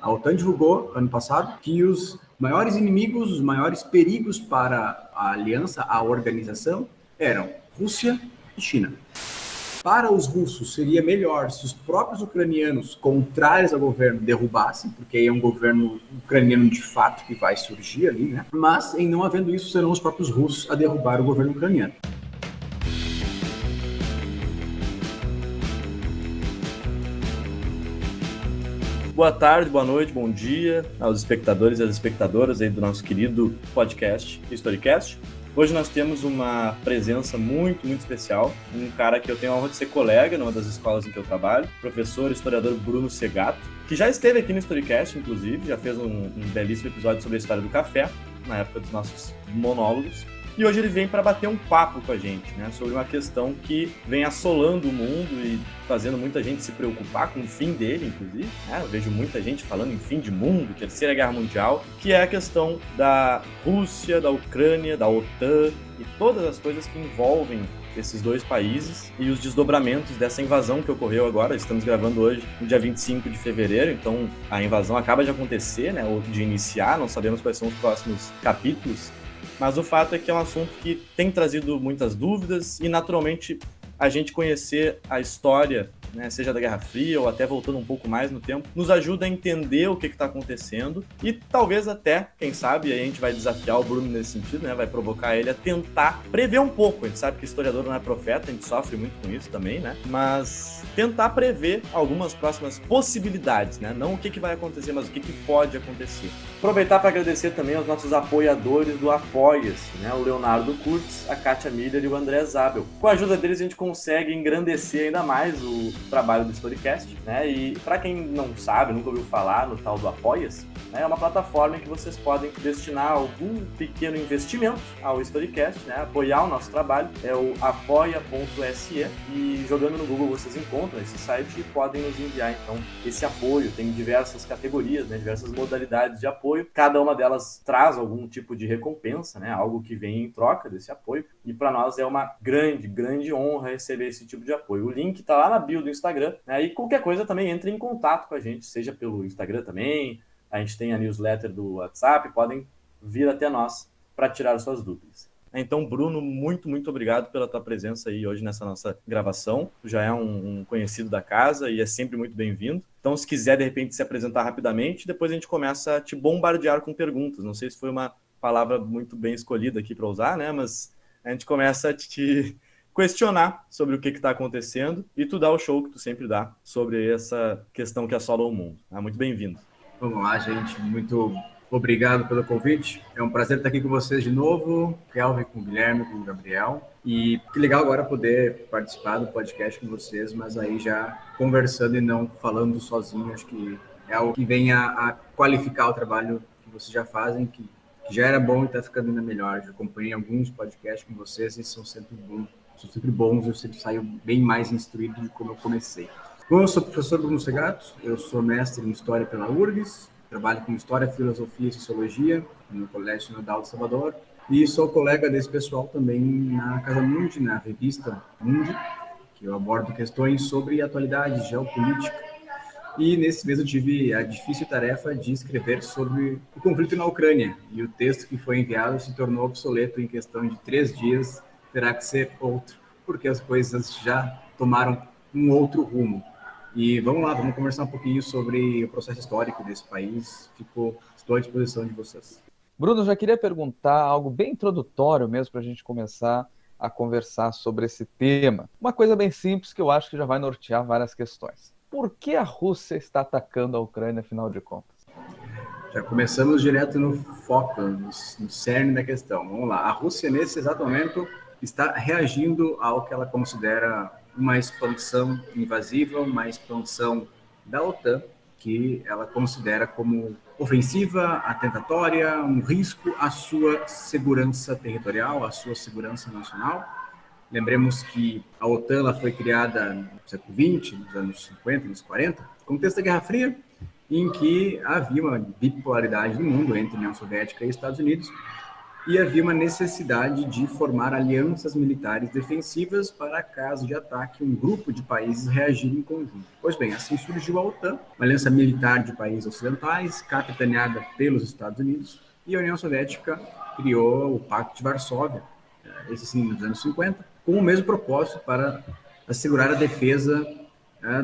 A OTAN divulgou, ano passado, que os maiores inimigos, os maiores perigos para a aliança, a organização, eram Rússia e China. Para os russos, seria melhor se os próprios ucranianos, contrários ao governo, derrubassem, porque aí é um governo ucraniano de fato que vai surgir ali, né? Mas, em não havendo isso, serão os próprios russos a derrubar o governo ucraniano. Boa tarde, boa noite, bom dia aos espectadores e às espectadoras aí do nosso querido podcast, Historycast. Hoje nós temos uma presença muito especial, um cara que eu tenho a honra de ser colega numa das escolas em que eu trabalho, professor e historiador Bruno Segato, que já esteve aqui no Historycast, inclusive, já fez um belíssimo episódio sobre a história do café, na época dos nossos monólogos. E hoje ele vem para bater um papo com a gente, né, sobre uma questão que vem assolando o mundo e fazendo muita gente se preocupar com o fim dele, inclusive. Né? Eu vejo muita gente falando em fim de mundo, Terceira Guerra Mundial, que é a questão da Rússia, da Ucrânia, da OTAN e todas as coisas que envolvem esses dois países e os desdobramentos dessa invasão que ocorreu agora. Estamos gravando hoje, no dia 25 de fevereiro, então a invasão acaba de acontecer, né, ou de iniciar, não sabemos quais são os próximos capítulos. Mas o fato é que é um assunto que tem trazido muitas dúvidas e, naturalmente, a gente conhecer a história, né, seja da Guerra Fria ou até voltando um pouco mais no tempo, nos ajuda a entender o que está acontecendo e talvez até, quem sabe, aí a gente vai desafiar o Bruno nesse sentido, né, vai provocar ele a tentar prever um pouco. A gente sabe que historiador não é profeta, a gente sofre muito com isso também, né, mas tentar prever algumas próximas possibilidades, né, não o que vai acontecer, mas o que pode acontecer. Aproveitar para agradecer também aos nossos apoiadores do Apoia-se, né, o Leonardo Kurtz, a Kátia Miller e o André Zabel. Com a ajuda deles a gente consegue engrandecer ainda mais o trabalho do Storycast, né? E para quem não sabe, nunca ouviu falar no tal do Apoia-se, né? É uma plataforma em que vocês podem destinar algum pequeno investimento ao Storycast, né? Apoiar o nosso trabalho, é o apoia.se, e jogando no Google vocês encontram esse site e podem nos enviar então esse apoio. Tem diversas categorias, né? Diversas modalidades de apoio, cada uma delas traz algum tipo de recompensa, né? Algo que vem em troca desse apoio, e para nós é uma grande honra receber esse tipo de apoio. O link está lá na bio do Instagram, né? E qualquer coisa também entre em contato com a gente, seja pelo Instagram também, a gente tem a newsletter do WhatsApp, podem vir até nós para tirar suas dúvidas. Então, Bruno, muito obrigado pela tua presença aí hoje nessa nossa gravação. Tu já é um conhecido da casa e é sempre muito bem-vindo. Então, se quiser, de repente, se apresentar rapidamente, depois a gente começa a te bombardear com perguntas. Não sei se foi uma palavra muito bem escolhida aqui para usar, né? Mas a gente começa a te questionar sobre o que está acontecendo e tu dá o show que tu sempre dá sobre essa questão que assola o mundo. Muito bem-vindo. Vamos lá, gente. Muito obrigado pelo convite. É um prazer estar aqui com vocês de novo, Kelvin, com o Guilherme, com o Gabriel. E que legal agora poder participar do podcast com vocês, mas aí já conversando e não falando sozinho. Acho que é algo que vem a qualificar o trabalho que vocês já fazem, que já era bom e está ficando ainda melhor. Já acompanhei alguns podcasts com vocês e são sempre bons. Eu sempre saio bem mais instruído de como eu comecei. Bom, eu sou o professor Bruno Segato, eu sou mestre em História pela URGS, trabalho com História, Filosofia e Sociologia no Colégio Sinodal de Salvador, e sou colega desse pessoal também na Casa Mundi, na revista Mundi, que eu abordo questões sobre atualidade, geopolítica. E nesse mês eu tive a difícil tarefa de escrever sobre o conflito na Ucrânia, e o texto que foi enviado se tornou obsoleto em questão de 3 dias, terá que ser outro, porque as coisas já tomaram um outro rumo. E vamos lá, vamos conversar um pouquinho sobre o processo histórico desse país. Estou à disposição de vocês. Bruno, já queria perguntar algo bem introdutório mesmo para a gente começar a conversar sobre esse tema. Uma coisa bem simples que eu acho que já vai nortear várias questões. Por que a Rússia está atacando a Ucrânia, afinal de contas? Já começamos direto no foco, no cerne da questão. Vamos lá. A Rússia, nesse exato momento, está reagindo ao que ela considera uma expansão invasiva, uma expansão da OTAN, que ela considera como ofensiva, atentatória, um risco à sua segurança territorial, à sua segurança nacional. Lembremos que a OTAN ela foi criada no século XX, nos anos 50, nos 40, no contexto da Guerra Fria, em que havia uma bipolaridade no mundo entre União Soviética e Estados Unidos, e havia uma necessidade de formar alianças militares defensivas para, caso de ataque, um grupo de países reagir em conjunto. Pois bem, assim surgiu a OTAN, uma aliança militar de países ocidentais, capitaneada pelos Estados Unidos, e a União Soviética criou o Pacto de Varsóvia, esse sim nos anos 50, com o mesmo propósito para assegurar a defesa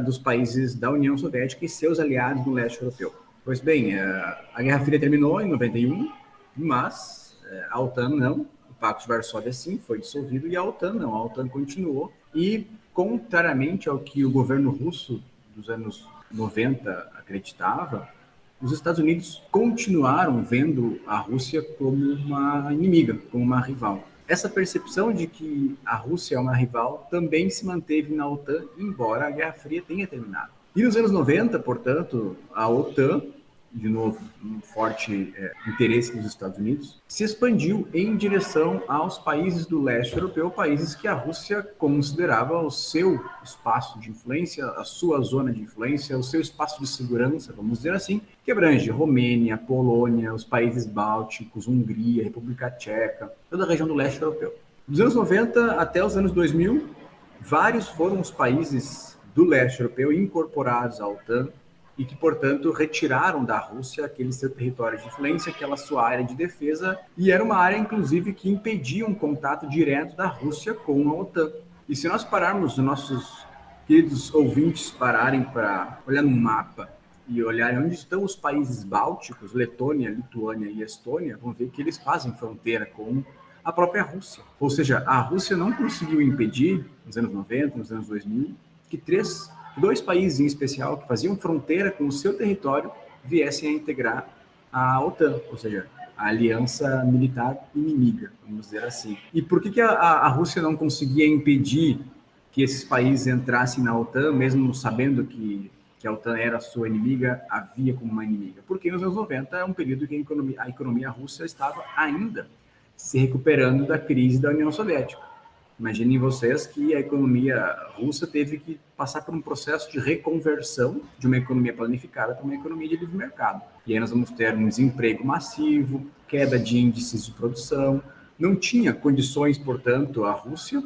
dos países da União Soviética e seus aliados no leste europeu. Pois bem, a Guerra Fria terminou em 91, mas a OTAN não, o Pacto de Varsóvia sim foi dissolvido e a OTAN não, a OTAN continuou e, contrariamente ao que o governo russo dos anos 90 acreditava, os Estados Unidos continuaram vendo a Rússia como uma inimiga, como uma rival. Essa percepção de que a Rússia é uma rival também se manteve na OTAN, embora a Guerra Fria tenha terminado. E nos anos 90, portanto, a OTAN, de novo, um forte interesse dos Estados Unidos, se expandiu em direção aos países do leste europeu, países que a Rússia considerava o seu espaço de influência, a sua zona de influência, o seu espaço de segurança, vamos dizer assim, que abrange Romênia, Polônia, os países bálticos, Hungria, República Tcheca, toda a região do leste europeu. Dos anos 90 até os anos 2000, vários foram os países do leste europeu incorporados à OTAN, e que, portanto, retiraram da Rússia aquele seu território de influência, aquela sua área de defesa, e era uma área, inclusive, que impedia um contato direto da Rússia com a OTAN. E se nós pararmos, os nossos queridos ouvintes pararem para olhar no mapa e olharem onde estão os países bálticos, Letônia, Lituânia e Estônia, vão ver que eles fazem fronteira com a própria Rússia. Ou seja, a Rússia não conseguiu impedir, nos anos 90, nos anos 2000, que dois países em especial que faziam fronteira com o seu território viessem a integrar a OTAN, ou seja, a aliança militar inimiga, vamos dizer assim. E por que a Rússia não conseguia impedir que esses países entrassem na OTAN, mesmo sabendo que a OTAN era sua inimiga, a via como uma inimiga? Porque nos anos 90 é um período que a economia russa estava ainda se recuperando da crise da União Soviética. Imaginem vocês que a economia russa teve que passar por um processo de reconversão de uma economia planificada para uma economia de livre mercado. E aí nós vamos ter um desemprego massivo, queda de índices de produção. Não tinha condições, portanto, a Rússia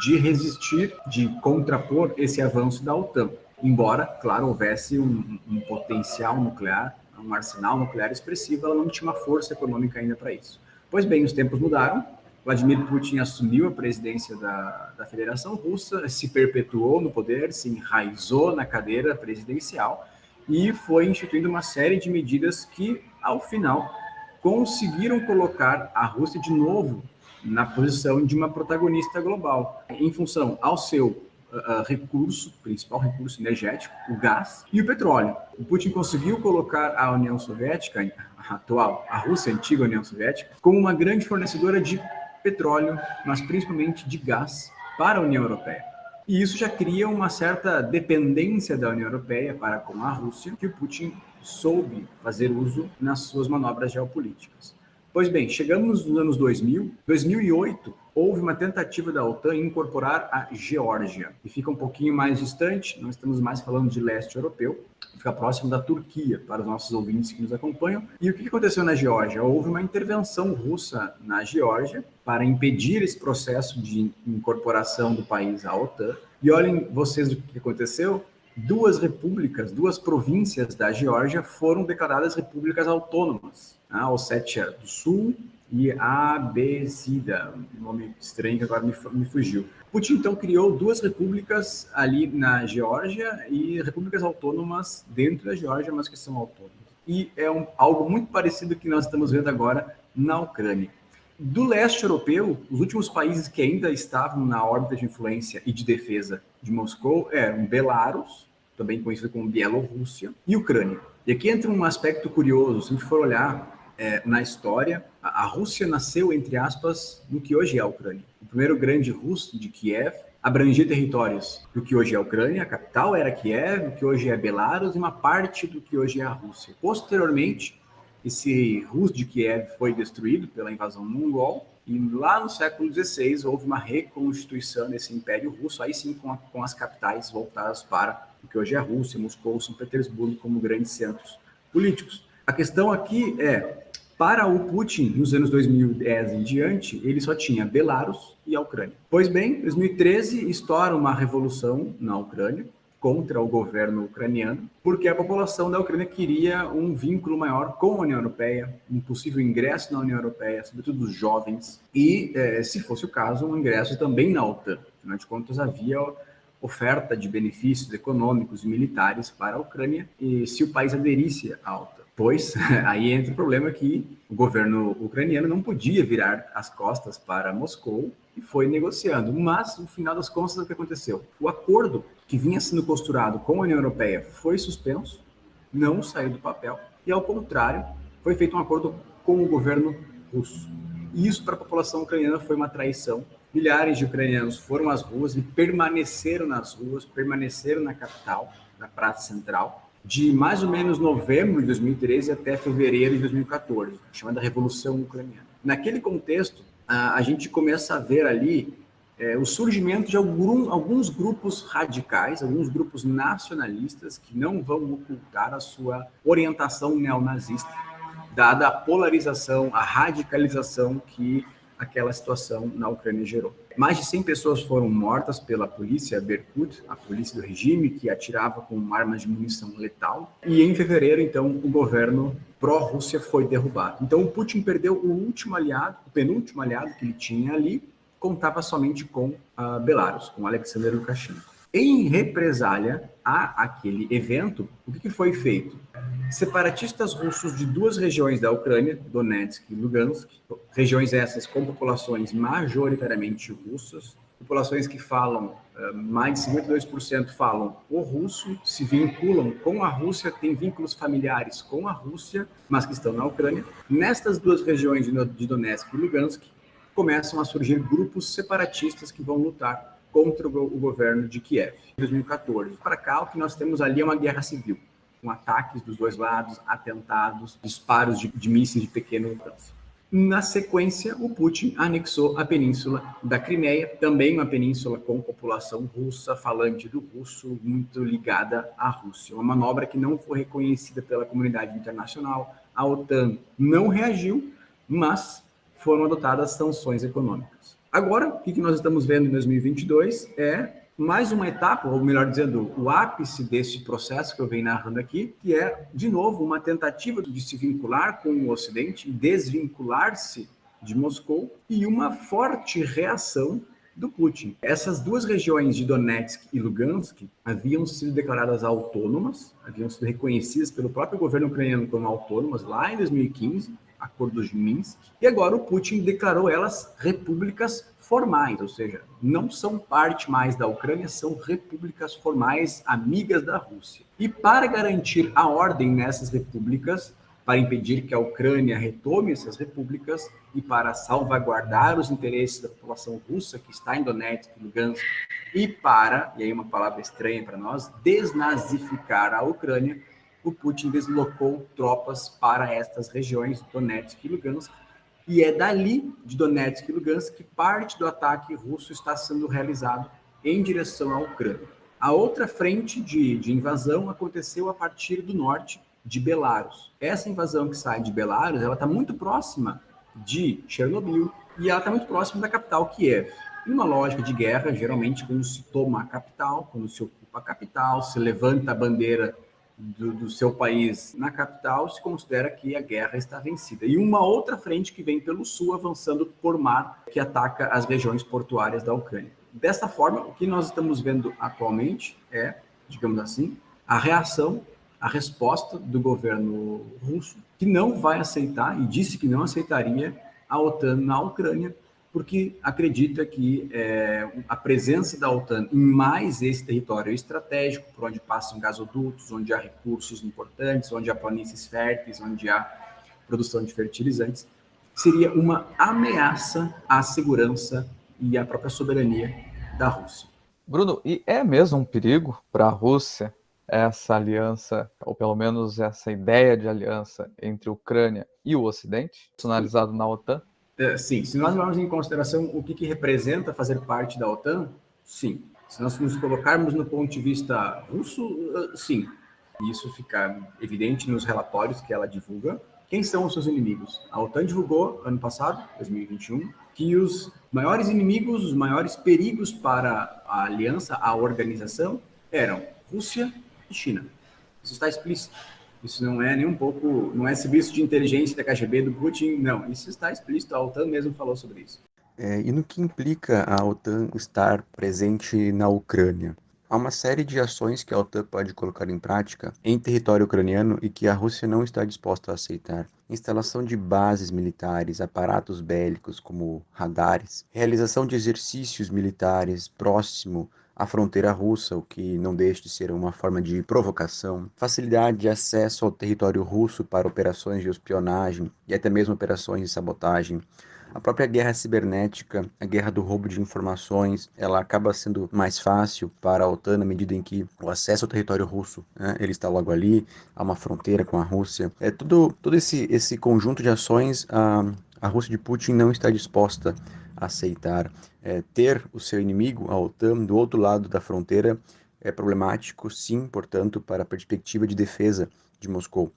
de resistir, de contrapor esse avanço da OTAN. Embora, claro, houvesse um potencial nuclear, um arsenal nuclear expressivo, ela não tinha uma força econômica ainda para isso. Pois bem, os tempos mudaram. Vladimir Putin assumiu a presidência da Federação Russa, se perpetuou no poder, se enraizou na cadeira presidencial e foi instituindo uma série de medidas que, ao final, conseguiram colocar a Rússia de novo na posição de uma protagonista global, em função ao seu principal recurso energético, o gás e o petróleo. O Putin conseguiu colocar a União Soviética, a atual, a Rússia, a antiga União Soviética, como uma grande fornecedora de petróleo, mas principalmente de gás, para a União Europeia. E isso já cria uma certa dependência da União Europeia para com a Rússia, que o Putin soube fazer uso nas suas manobras geopolíticas. Pois bem, chegamos nos anos 2000, 2008, houve uma tentativa da OTAN em incorporar a Geórgia, e fica um pouquinho mais distante, não estamos mais falando de leste europeu, fica próximo da Turquia, para os nossos ouvintes que nos acompanham. E o que aconteceu na Geórgia? Houve uma intervenção russa na Geórgia para impedir esse processo de incorporação do país à OTAN. E olhem vocês o que aconteceu. Duas províncias da Geórgia foram declaradas repúblicas autônomas. A Ossétia do Sul e a Abésida, um nome estranho que agora me fugiu. Putin, então, criou duas repúblicas ali na Geórgia e repúblicas autônomas dentro da Geórgia, mas que são autônomas. E é algo muito parecido que nós estamos vendo agora na Ucrânia. Do leste europeu, os últimos países que ainda estavam na órbita de influência e de defesa de Moscou eram Belarus, também conhecido como Bielorrússia, e Ucrânia. E aqui entra um aspecto curioso, se a gente for olhar na história, a Rússia nasceu, entre aspas, no que hoje é a Ucrânia. O primeiro grande russo de Kiev abrangia territórios do que hoje é a Ucrânia, a capital era Kiev, o que hoje é Belarus, e uma parte do que hoje é a Rússia. Posteriormente, esse Rus de Kiev foi destruído pela invasão mongol, e lá no século XVI houve uma reconstituição desse Império Russo, aí sim com as capitais voltadas para o que hoje é a Rússia, Moscou, São Petersburgo como grandes centros políticos. A questão aqui é, Para o Putin, nos anos 2010 em diante, ele só tinha Belarus e a Ucrânia. Pois bem, em 2013 estoura uma revolução na Ucrânia contra o governo ucraniano, porque a população da Ucrânia queria um vínculo maior com a União Europeia, um possível ingresso na União Europeia, sobretudo dos jovens, e, se fosse o caso, um ingresso também na OTAN. Afinal de contas, havia oferta de benefícios econômicos e militares para a Ucrânia e se o país aderisse à OTAN. Pois aí entra o problema que o governo ucraniano não podia virar as costas para Moscou e foi negociando. Mas, no final das contas, o que aconteceu? O acordo que vinha sendo costurado com a União Europeia foi suspenso, não saiu do papel, e, ao contrário, foi feito um acordo com o governo russo. E isso, para a população ucraniana, foi uma traição. Milhares de ucranianos foram às ruas e permaneceram nas ruas, permaneceram na capital, na Praça Central, de mais ou menos novembro de 2013 até fevereiro de 2014, chamada Revolução Ucraniana. Naquele contexto, a gente começa a ver ali o surgimento de alguns grupos radicais, alguns grupos nacionalistas que não vão ocultar a sua orientação neonazista, dada a polarização, a radicalização que aquela situação na Ucrânia gerou. Mais de 100 pessoas foram mortas pela polícia Berkut, a polícia do regime, que atirava com armas de munição letal. E em fevereiro, então, o governo pró-Rússia foi derrubado. Então, o Putin perdeu o último aliado, o penúltimo aliado que ele tinha ali, contava somente com Belarus, com Alexander Lukashenko. Em represália a aquele evento, o que foi feito? Separatistas russos de duas regiões da Ucrânia, Donetsk e Lugansk, regiões essas com populações majoritariamente russas, populações que falam, mais de 52% falam o russo, se vinculam com a Rússia, têm vínculos familiares com a Rússia, mas que estão na Ucrânia. Nestas duas regiões de Donetsk e Lugansk, começam a surgir grupos separatistas que vão lutar contra o governo de Kiev. Em 2014, para cá, o que nós temos ali é uma guerra civil, com ataques dos dois lados, atentados, disparos de mísseis de pequeno alcance. Na sequência, o Putin anexou a península da Crimeia, também uma península com população russa, falante do russo, muito ligada à Rússia. Uma manobra que não foi reconhecida pela comunidade internacional. A OTAN não reagiu, mas foram adotadas sanções econômicas. Agora, o que nós estamos vendo em 2022 é mais uma etapa, ou melhor dizendo, o ápice desse processo que eu venho narrando aqui, que é, de novo, uma tentativa de se vincular com o Ocidente, desvincular-se de Moscou, e uma forte reação do Putin. Essas duas regiões de Donetsk e Lugansk haviam sido declaradas autônomas, haviam sido reconhecidas pelo próprio governo ucraniano como autônomas lá em 2015, Acordo de Minsk, e agora o Putin declarou elas repúblicas formais, ou seja, não são parte mais da Ucrânia, são repúblicas formais amigas da Rússia. E para garantir a ordem nessas repúblicas, para impedir que a Ucrânia retome essas repúblicas e para salvaguardar os interesses da população russa que está em Donetsk e Lugansk e para, e aí uma palavra estranha para nós, desnazificar a Ucrânia, o Putin deslocou tropas para estas regiões, Donetsk e Lugansk, e é dali, de Donetsk e Lugansk, que parte do ataque russo está sendo realizado em direção à Ucrânia. A outra frente de invasão aconteceu a partir do norte de Belarus. Essa invasão que sai de Belarus, ela está muito próxima de Chernobyl e ela está muito próxima da capital, Kiev. Em uma lógica de guerra, geralmente, quando se toma a capital, quando se ocupa a capital, se levanta a bandeira do seu país na capital, se considera que a guerra está vencida. E uma outra frente que vem pelo sul, avançando por mar, que ataca as regiões portuárias da Ucrânia. Desta forma, o que nós estamos vendo atualmente é, digamos assim, a reação, a resposta do governo russo, que não vai aceitar, e disse que não aceitaria, a OTAN na Ucrânia, porque acredita que a presença da OTAN em mais esse território estratégico, por onde passam gasodutos, onde há recursos importantes, onde há planícies férteis, onde há produção de fertilizantes, seria uma ameaça à segurança e à própria soberania da Rússia. Bruno, e é mesmo um perigo para a Rússia essa aliança, ou pelo menos essa ideia de aliança entre a Ucrânia e o Ocidente, personalizado na OTAN? Sim, se nós levarmos em consideração o que representa fazer parte da OTAN, sim. Se nós nos colocarmos no ponto de vista russo, sim. Isso fica evidente nos relatórios que ela divulga. quem são os seus inimigos. A OTAN divulgou ano passado, 2021, que os maiores inimigos, os maiores perigos para a aliança, a organização, eram Rússia e China. Isso está explícito. Isso não é nem um pouco, não é serviço de inteligência da KGB do Putin, não. Isso está explícito, a OTAN mesmo falou sobre isso. E no que implica a OTAN estar presente na Ucrânia? Há uma série de ações que a OTAN pode colocar em prática em território ucraniano e que a Rússia não está disposta a aceitar. Instalação de bases militares, aparatos bélicos como radares, realização de exercícios militares próximo à fronteira russa, o que não deixa de ser uma forma de provocação, facilidade de acesso ao território russo para operações de espionagem e até mesmo operações de sabotagem. A própria guerra cibernética, a guerra do roubo de informações, ela acaba sendo mais fácil para a OTAN na medida em que o acesso ao território russo, ele está logo ali, há uma fronteira com a Rússia. Todo esse conjunto de ações, a Rússia de Putin não está disposta a aceitar. Ter o seu inimigo, a OTAN, do outro lado da fronteira é problemático, sim, portanto, para a perspectiva de defesa de Moscou.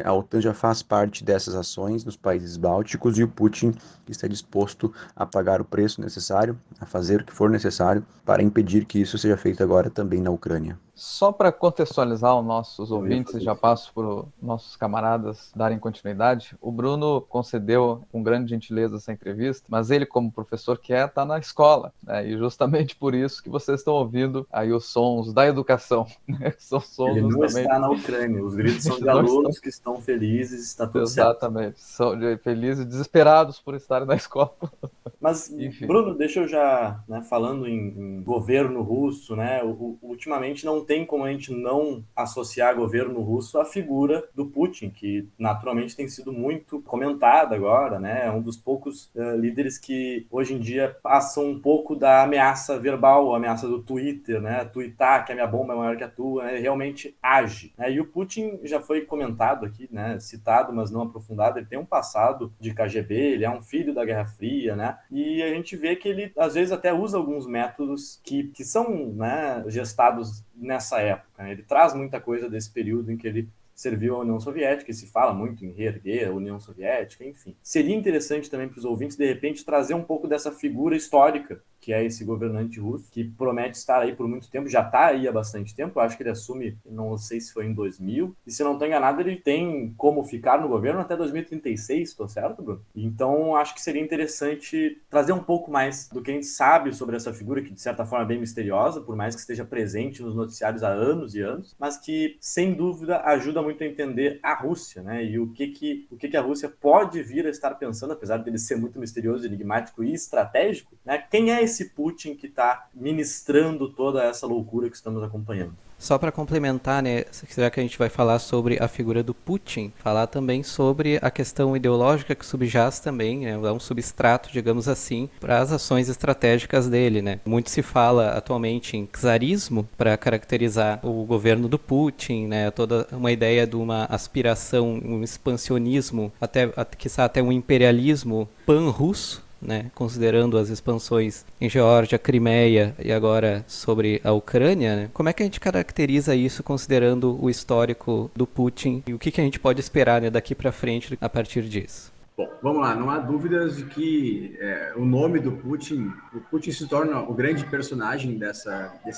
A OTAN já faz parte dessas ações nos países bálticos e o Putin está disposto a pagar o preço necessário, a fazer o que for necessário para impedir que isso seja feito agora também na Ucrânia. Só para contextualizar os nossos ouvintes, e já passo para os nossos camaradas darem continuidade, o Bruno concedeu com grande gentileza essa entrevista, mas ele, como professor quer estar na escola, né? E justamente por isso que vocês estão ouvindo aí os sons da educação, né? São sons Ele não justamente... está na Ucrânia, os gritos são de alunos que estão felizes, está tudo certo. Exatamente, são felizes, desesperados por estarem na escola. Mas, enfim. Bruno, deixa eu já, falando em governo russo, ultimamente não tem como a gente não associar governo russo à figura do Putin, que naturalmente tem sido muito comentada agora, É um dos poucos líderes que hoje em dia passam um pouco da ameaça verbal, a ameaça do Twitter, Tweetar que a minha bomba é maior que a tua, Ele realmente age. E o Putin já foi comentado aqui, citado, mas não aprofundado, ele tem um passado de KGB, ele é um filho da Guerra Fria, e a gente vê que ele às vezes até usa alguns métodos que são gestados nessa época. Ele traz muita coisa desse período em que ele serviu à União Soviética, e se fala muito em reerguer a União Soviética, enfim. Seria interessante também para os ouvintes, de repente, trazer um pouco dessa figura histórica que é esse governante russo, que promete estar aí por muito tempo, já está aí há bastante tempo, eu acho que ele assume, não sei se foi em 2000, e se não estou enganado, ele tem como ficar no governo até 2036, estou certo, Bruno? Então, acho que seria interessante trazer um pouco mais do que a gente sabe sobre essa figura, que de certa forma é bem misteriosa, por mais que esteja presente nos noticiários há anos e anos, mas que, sem dúvida, ajuda muito a entender a Rússia, E o que a Rússia pode vir a estar pensando, apesar dele ser muito misterioso, enigmático e estratégico, Quem é esse Putin que está ministrando toda essa loucura que estamos acompanhando? Só para complementar, já que a gente vai falar sobre a figura do Putin, falar também sobre a questão ideológica que subjaz também, é um substrato, digamos assim, para as ações estratégicas dele, Muito se fala atualmente em czarismo para caracterizar o governo do Putin, toda uma ideia de uma aspiração, um expansionismo, quiçá até um imperialismo pan-russo, considerando as expansões em Geórgia, Crimeia e agora sobre a Ucrânia, Como é que a gente caracteriza isso considerando o histórico do Putin e o que a gente pode esperar daqui para frente a partir disso? Bom, vamos lá, não há dúvidas de que o nome do Putin, o Putin se torna o grande personagem desse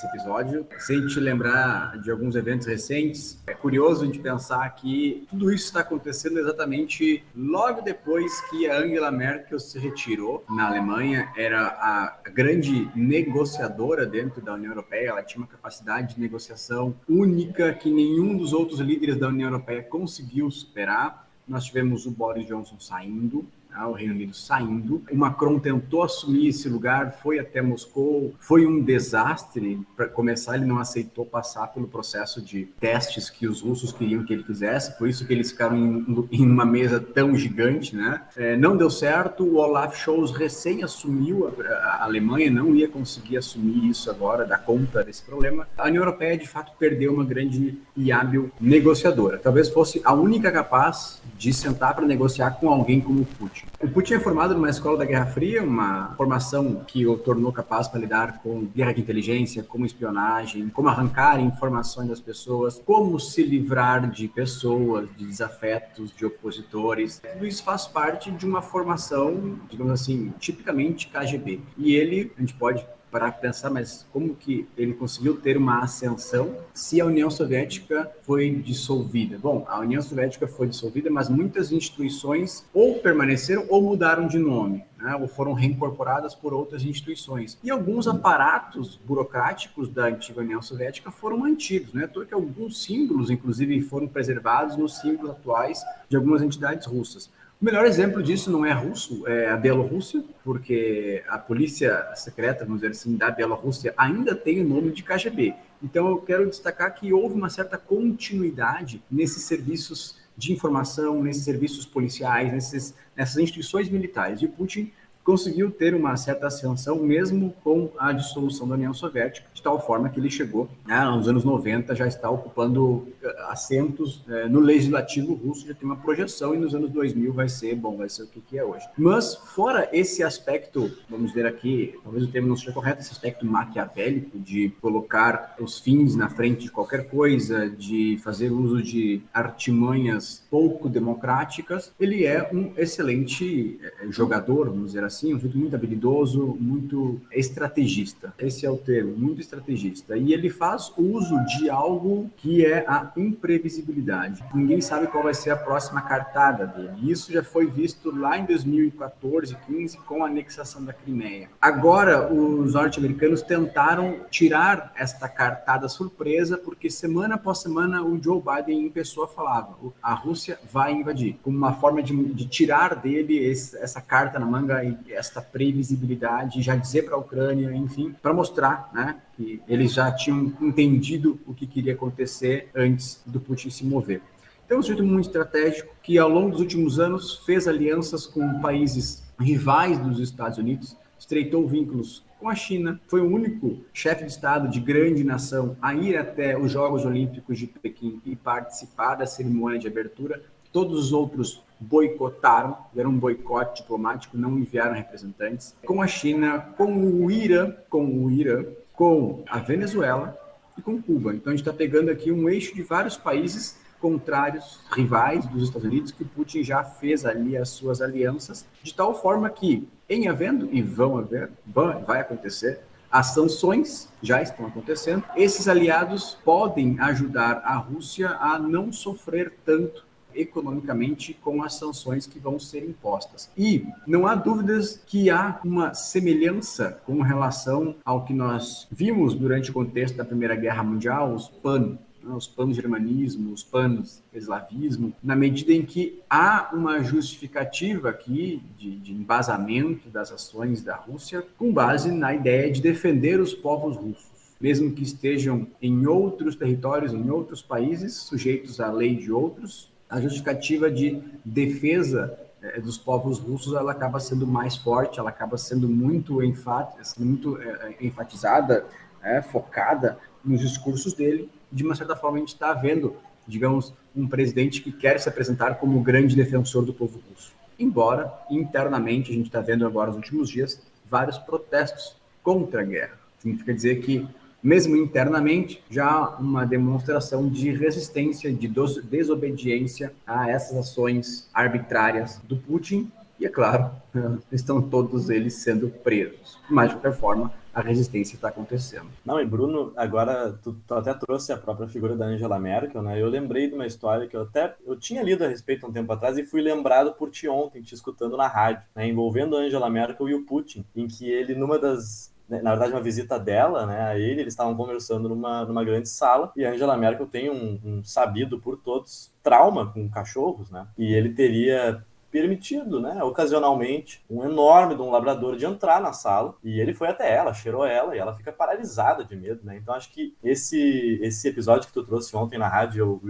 episódio. Se a gente lembrar de alguns eventos recentes, é curioso a gente pensar que tudo isso está acontecendo exatamente logo depois que a Angela Merkel se retirou na Alemanha, era a grande negociadora dentro da União Europeia, ela tinha uma capacidade de negociação única que nenhum dos outros líderes da União Europeia conseguiu superar. Nós tivemos o Boris Johnson saindo, o Reino Unido saindo. O Macron tentou assumir esse lugar, foi até Moscou, foi um desastre. Para começar, ele não aceitou passar pelo processo de testes que os russos queriam que ele fizesse, por isso que eles ficaram em uma mesa tão gigante, Não deu certo, o Olaf Scholz recém assumiu a Alemanha, não ia conseguir assumir isso agora, dar conta desse problema. A União Europeia, de fato, perdeu uma grande e hábil negociadora. Talvez fosse a única capaz de sentar para negociar com alguém como o Putin. Putin. O Putin é formado numa escola da Guerra Fria, uma formação que o tornou capaz para lidar com guerra de inteligência, como espionagem, como arrancar informações das pessoas, como se livrar de pessoas, de desafetos, de opositores. Tudo isso faz parte de uma formação, digamos assim, tipicamente KGB. E ele, a gente pode para pensar, mas como que ele conseguiu ter uma ascensão se a União Soviética foi dissolvida? Bom, a União Soviética foi dissolvida, mas muitas instituições ou permaneceram ou mudaram de nome, né? Ou foram reincorporadas por outras instituições. E alguns aparatos burocráticos da antiga União Soviética foram mantidos, né? Porque alguns símbolos, inclusive, foram preservados nos símbolos atuais de algumas entidades russas. O melhor exemplo disso não é russo, é a Bielorrússia, porque a polícia secreta, vamos dizer assim, da Bielorrússia ainda tem o nome de KGB. Então eu quero destacar que houve uma certa continuidade nesses serviços de informação, nesses serviços policiais, nessas instituições militares. E o Putin conseguiu ter uma certa ascensão mesmo com a dissolução da União Soviética, de tal forma que ele chegou, né, nos anos 90, já está ocupando assentos no legislativo russo, já tem uma projeção, e nos anos 2000 vai ser o que é hoje. Mas, fora esse aspecto, vamos dizer aqui, talvez o termo não seja correto, esse aspecto maquiavélico de colocar os fins na frente de qualquer coisa, de fazer uso de artimanhas pouco democráticas, ele é um excelente jogador, vamos dizer assim, um sujeito muito habilidoso, muito estrategista. Esse é o termo, muito estrategista. E ele faz uso de algo que é a imprevisibilidade. Ninguém sabe qual vai ser a próxima cartada dele. Isso já foi visto lá em 2014, 15, com a anexação da Crimeia. Agora, os norte-americanos tentaram tirar esta cartada surpresa, porque semana após semana o Joe Biden em pessoa falava: a Rússia vai invadir, como uma forma de tirar dele essa carta na manga e esta previsibilidade, já dizer para a Ucrânia, enfim, para mostrar, né, que eles já tinham entendido o que queria acontecer antes do Putin se mover. Então, é um sujeito muito estratégico que, ao longo dos últimos anos, fez alianças com países rivais dos Estados Unidos, estreitou vínculos com a China, foi o único chefe de Estado de grande nação a ir até os Jogos Olímpicos de Pequim e participar da cerimônia de abertura. Todos os outros boicotaram, fizeram um boicote diplomático, não enviaram representantes. Com a China, com o Irã, com a Venezuela e com Cuba. Então a gente está pegando aqui um eixo de vários países contrários, rivais dos Estados Unidos, que Putin já fez ali as suas alianças, de tal forma que, em havendo, e vai acontecer, as sanções já estão acontecendo, esses aliados podem ajudar a Rússia a não sofrer tanto economicamente com as sanções que vão ser impostas. E não há dúvidas que há uma semelhança com relação ao que nós vimos durante o contexto da Primeira Guerra Mundial, os pan-germanismo, os pan-eslavismo, na medida em que há uma justificativa aqui de embasamento das ações da Rússia com base na ideia de defender os povos russos, mesmo que estejam em outros territórios, em outros países, sujeitos à lei de outros. A justificativa de defesa dos povos russos, ela acaba sendo mais forte, ela acaba sendo muito enfatizada, focada nos discursos dele. De uma certa forma, a gente está vendo, digamos, um presidente que quer se apresentar como o grande defensor do povo russo. Embora, internamente, a gente está vendo agora, nos últimos dias, vários protestos contra a guerra. Significa dizer que, mesmo internamente, já há uma demonstração de resistência, de desobediência a essas ações arbitrárias do Putin. E, é claro, estão todos eles sendo presos. Mas, de qualquer forma, a resistência está acontecendo. Não, e Bruno, agora tu até trouxe a própria figura da Angela Merkel, né? Eu lembrei de uma história que eu tinha lido a respeito um tempo atrás e fui lembrado por ti ontem, te escutando na rádio, né? Envolvendo a Angela Merkel e o Putin, em que ele, na verdade, uma visita dela, né, a ele, eles estavam conversando numa grande sala, e a Angela Merkel tem um sabido por todos trauma com cachorros, né? E ele teria permitido, né, ocasionalmente, um enorme de um labrador de entrar na sala, e ele foi até ela, cheirou ela, e ela fica paralisada de medo, né? Então acho que esse episódio que tu trouxe ontem na rádio,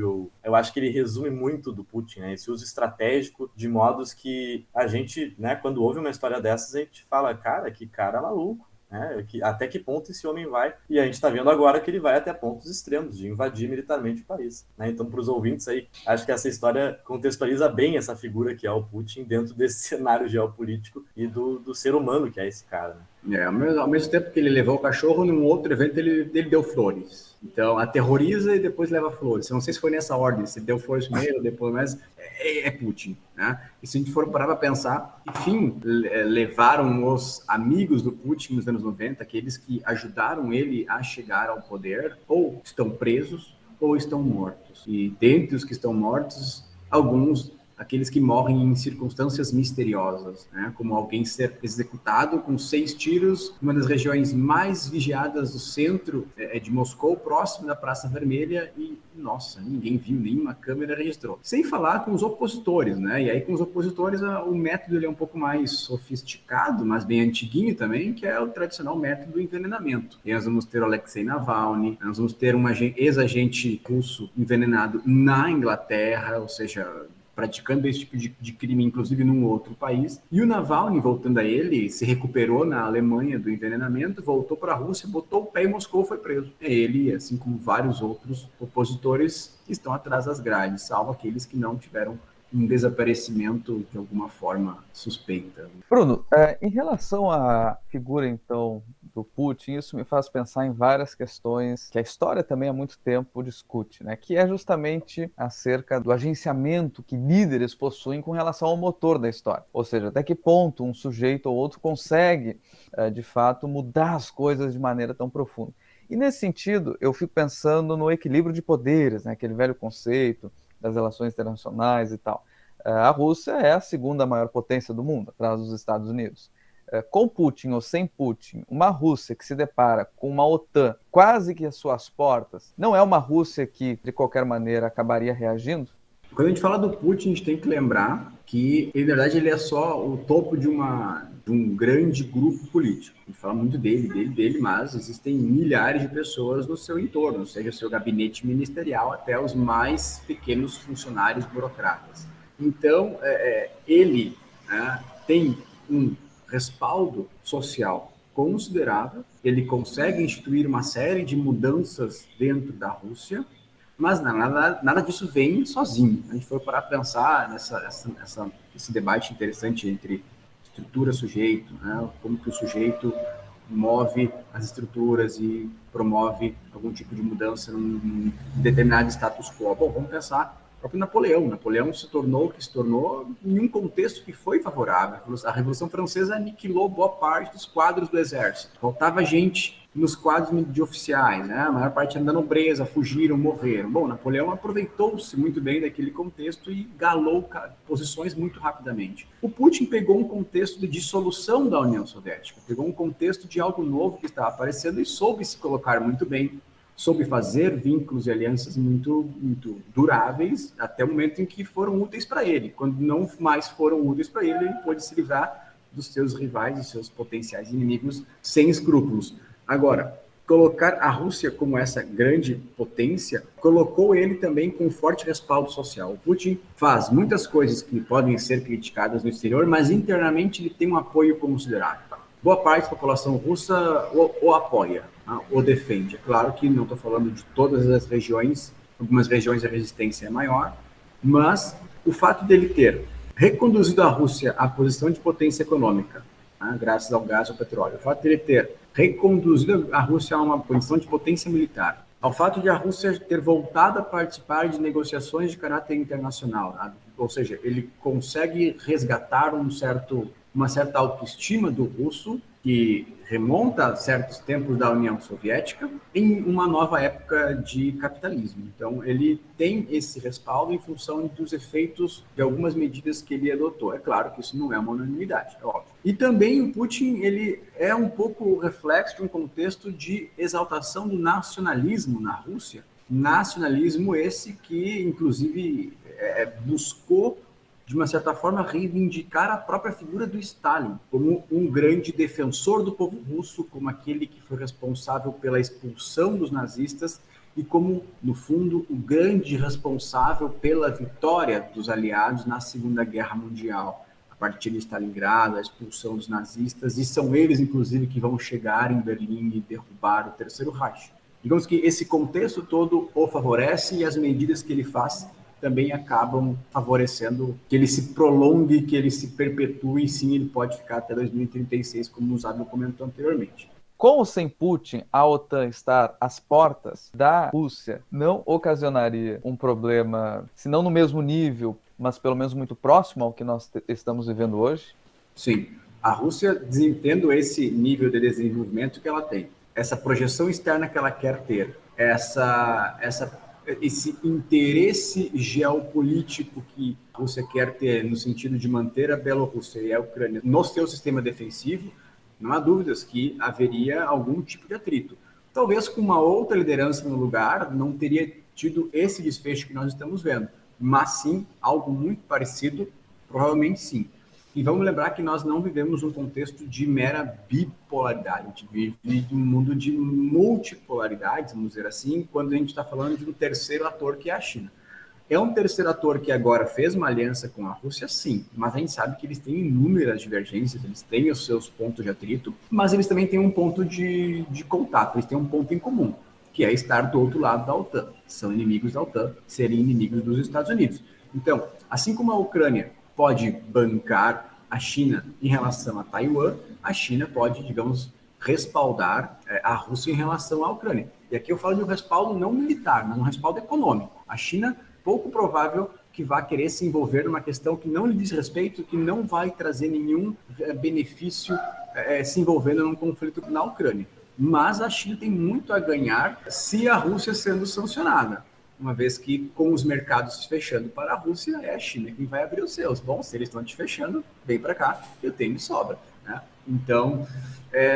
eu acho que ele resume muito do Putin, né? Esse uso estratégico de modos que a gente, né, quando ouve uma história dessas, a gente fala, cara, que cara maluco. né? Até que ponto esse homem vai? E a gente está vendo agora que ele vai até pontos extremos de invadir militarmente o país, né? Então, para os ouvintes aí, acho que essa história contextualiza bem essa figura que é o Putin dentro desse cenário geopolítico e do ser humano que é esse cara, né? Ao mesmo tempo que ele levou o cachorro, num outro evento ele deu flores. Então, aterroriza e depois leva flores. Eu não sei se foi nessa ordem, se deu flores primeiro, depois, mas é Putin, né? E se a gente for parar para pensar, enfim, levaram os amigos do Putin nos anos 90, aqueles que ajudaram ele a chegar ao poder, ou estão presos ou estão mortos. E dentre os que estão mortos, alguns aqueles que morrem em circunstâncias misteriosas, né? Como alguém ser executado com 6 tiros, uma das regiões mais vigiadas do centro de Moscou, próximo da Praça Vermelha, e, nossa, ninguém viu, nenhuma câmera registrou. Sem falar com os opositores, né? E aí com os opositores o método ele é um pouco mais sofisticado, mas bem antiguinho também, que é o tradicional método do envenenamento. E nós vamos ter o Alexei Navalny, nós vamos ter um ex-agente russo envenenado na Inglaterra, ou seja, praticando esse tipo de crime, inclusive num outro país. E o Navalny, voltando a ele, se recuperou na Alemanha do envenenamento, voltou para a Rússia, botou o pé em Moscou e foi preso. Ele, assim como vários outros opositores, estão atrás das grades, salvo aqueles que não tiveram um desaparecimento de alguma forma suspeita. Bruno, em relação à figura, então, do Putin, isso me faz pensar em várias questões que a história também há muito tempo discute, né? Que é justamente acerca do agenciamento que líderes possuem com relação ao motor da história. Ou seja, até que ponto um sujeito ou outro consegue, de fato, mudar as coisas de maneira tão profunda. E nesse sentido, eu fico pensando no equilíbrio de poderes, né? Aquele velho conceito das relações internacionais e tal. A Rússia é a segunda maior potência do mundo, atrás dos Estados Unidos. Com Putin ou sem Putin, uma Rússia que se depara com uma OTAN quase que às suas portas, não é uma Rússia que, de qualquer maneira, acabaria reagindo? Quando a gente fala do Putin, a gente tem que lembrar que, na verdade, ele é só o topo de um grande grupo político. A gente fala muito dele, mas existem milhares de pessoas no seu entorno, seja o seu gabinete ministerial até os mais pequenos funcionários burocratas. Então, ele tem um respaldo social considerável, ele consegue instituir uma série de mudanças dentro da Rússia, mas nada disso vem sozinho. A gente foi parar para pensar esse debate interessante entre estrutura e sujeito, né? Como que o sujeito move as estruturas e promove algum tipo de mudança num determinado status quo. Bom, vamos pensar o próprio Napoleão. Napoleão se tornou o que se tornou em um contexto que foi favorável. A Revolução Francesa aniquilou boa parte dos quadros do exército. Faltava gente nos quadros de oficiais, né? A maior parte da nobreza fugiram, morreram. Bom, Napoleão aproveitou-se muito bem daquele contexto e galou posições muito rapidamente. O Putin pegou um contexto de dissolução da União Soviética, pegou um contexto de algo novo que estava aparecendo e soube se colocar muito bem, soube fazer vínculos e alianças muito, muito duráveis até o momento em que foram úteis para ele. Quando não mais foram úteis para ele, ele pôde se livrar dos seus rivais e seus potenciais inimigos sem escrúpulos. Agora, colocar a Rússia como essa grande potência colocou ele também com um forte respaldo social. O Putin faz muitas coisas que podem ser criticadas no exterior, mas internamente ele tem um apoio considerável. Boa parte da população russa o apoia, o defende. É claro que não estou falando de todas as regiões, algumas regiões a resistência é maior, mas o fato dele ter reconduzido a Rússia à posição de potência econômica, graças ao gás e ao petróleo, o fato dele ter reconduzido a Rússia a uma posição de potência militar, ao fato de a Rússia ter voltado a participar de negociações de caráter internacional, ou seja, ele consegue resgatar uma certa autoestima do russo, que remonta a certos tempos da União Soviética, em uma nova época de capitalismo. Então, ele tem esse respaldo em função dos efeitos de algumas medidas que ele adotou. É claro que isso não é uma unanimidade, é óbvio. E também o Putin, ele é um pouco o reflexo de um contexto de exaltação do nacionalismo na Rússia. Nacionalismo esse que, inclusive, buscou de uma certa forma, reivindicar a própria figura do Stalin como um grande defensor do povo russo, como aquele que foi responsável pela expulsão dos nazistas e como, no fundo, o grande responsável pela vitória dos aliados na Segunda Guerra Mundial. partir de Stalingrado, a expulsão dos nazistas, e são eles, inclusive, que vão chegar em Berlim e derrubar o Terceiro Reich. Digamos que esse contexto todo o favorece e as medidas que ele faz também acabam favorecendo que ele se prolongue, que ele se perpetue, e sim, ele pode ficar até 2036, como o Zábio comentou anteriormente. Com ou sem Putin, a OTAN estar às portas da Rússia não ocasionaria um problema, se não no mesmo nível, mas pelo menos muito próximo ao que nós estamos vivendo hoje? Sim, a Rússia, tendo esse nível de desenvolvimento que ela tem, essa projeção externa que ela quer ter, esse interesse geopolítico que a Rússia quer ter no sentido de manter a Bielorrússia e a Ucrânia no seu sistema defensivo, não há dúvidas que haveria algum tipo de atrito. Talvez com uma outra liderança no lugar não teria tido esse desfecho que nós estamos vendo, mas sim, algo muito parecido, provavelmente sim. E vamos lembrar que nós não vivemos um contexto de mera bipolaridade, a gente vive um mundo de multipolaridades, vamos dizer assim, quando a gente está falando de um terceiro ator que é a China. É um terceiro ator que agora fez uma aliança com a Rússia, sim, mas a gente sabe que eles têm inúmeras divergências, eles têm os seus pontos de atrito, mas eles também têm um ponto de contato, eles têm um ponto em comum, que é estar do outro lado da OTAN. São inimigos da OTAN, serem inimigos dos Estados Unidos. Então, assim como a Ucrânia pode bancar a China em relação a Taiwan, a China pode, digamos, respaldar a Rússia em relação à Ucrânia. E aqui eu falo de um respaldo não militar, mas um respaldo econômico. A China, pouco provável que vá querer se envolver numa questão que não lhe diz respeito, que não vai trazer nenhum benefício se envolvendo num conflito na Ucrânia. Mas a China tem muito a ganhar se a Rússia sendo sancionada, uma vez que com os mercados se fechando para a Rússia, é a China quem vai abrir os seus. Bom, se eles estão te fechando, vem para cá, eu tenho de sobra, né? Então,